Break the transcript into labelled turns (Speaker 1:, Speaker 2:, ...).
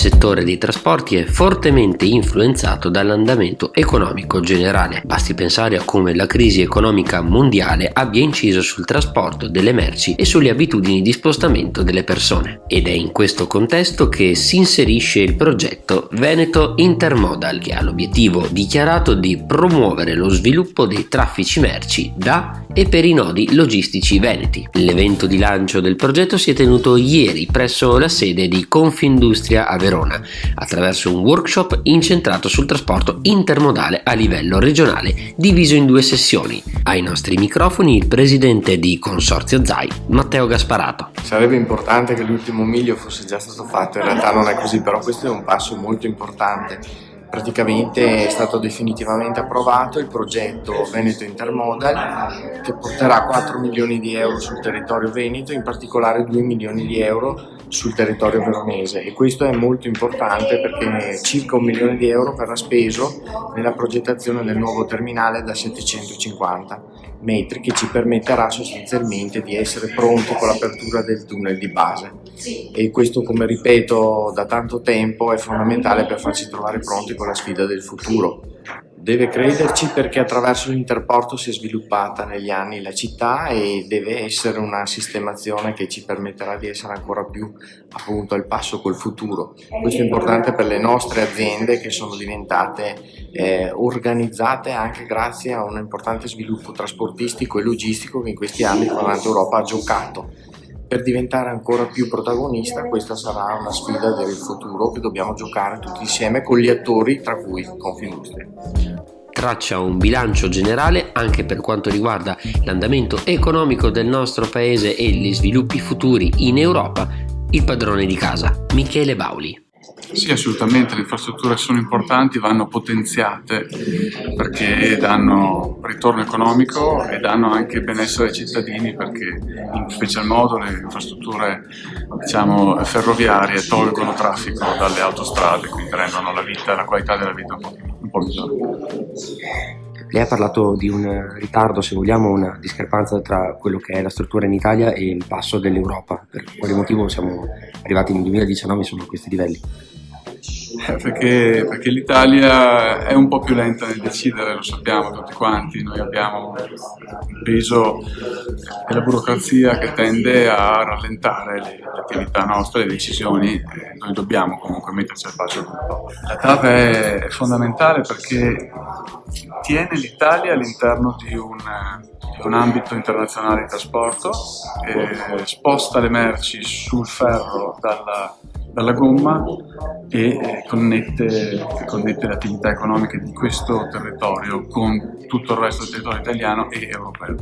Speaker 1: settore dei trasporti è fortemente influenzato dall'andamento economico generale. Basti pensare a come la crisi economica mondiale abbia inciso sul trasporto delle merci e sulle abitudini di spostamento delle persone. Ed è in questo contesto che si inserisce il progetto Veneto Intermodal, che ha l'obiettivo dichiarato di promuovere lo sviluppo dei traffici merci da e per i nodi logistici veneti. L'evento di lancio del progetto si è tenuto ieri presso la sede di Confindustria a Verona, attraverso un workshop incentrato sul trasporto intermodale a livello regionale, diviso in 2 sessioni. Ai nostri microfoni il presidente di Consorzio ZAI, Matteo Gasparato.
Speaker 2: Sarebbe importante che l'ultimo miglio fosse già stato fatto, in realtà non è così, però questo è un passo molto importante. Praticamente è stato definitivamente approvato il progetto Veneto Intermodal, che porterà 4 milioni di euro sul territorio veneto, in particolare 2 milioni di euro sul territorio veronese, e questo è molto importante perché circa 1 milione di euro verrà speso nella progettazione del nuovo terminale da 750 metri, che ci permetterà sostanzialmente di essere pronti con l'apertura del tunnel di base, e questo, come ripeto da tanto tempo, è fondamentale per farci trovare pronti con la sfida del futuro. Deve crederci perché attraverso l'Interporto si è sviluppata negli anni la città e deve essere una sistemazione che ci permetterà di essere ancora più appunto al passo col futuro. Questo è importante per le nostre aziende, che sono diventate organizzate anche grazie a un importante sviluppo trasportistico e logistico che in questi anni con Europa ha giocato. Per diventare ancora più protagonista, questa sarà una sfida del futuro che dobbiamo giocare tutti insieme con gli attori, tra cui Confindustria.
Speaker 1: Traccia un bilancio generale anche per quanto riguarda l'andamento economico del nostro paese e gli sviluppi futuri in Europa, il padrone di casa, Michele Bauli.
Speaker 3: Sì, assolutamente, le infrastrutture sono importanti, vanno potenziate perché danno ritorno economico e danno anche benessere ai cittadini, perché in special modo le infrastrutture ferroviarie tolgono traffico dalle autostrade, quindi rendono la vita, la qualità della vita un po' migliore.
Speaker 4: Lei ha parlato di un ritardo, se vogliamo, una discrepanza tra quello che è la struttura in Italia e il passo dell'Europa. Per quale motivo siamo arrivati nel 2019 solo a questi livelli?
Speaker 3: Perché l'Italia è un po' più lenta nel decidere, lo sappiamo tutti quanti. Noi abbiamo un peso della burocrazia che tende a rallentare le attività nostre, le decisioni. Noi dobbiamo comunque metterci al passo con un po'. La TAV è fondamentale perché tiene l'Italia all'interno di un ambito internazionale di trasporto, sposta le merci sul ferro dalla gomma e connette le attività economiche di questo territorio con tutto il resto del territorio italiano e europeo.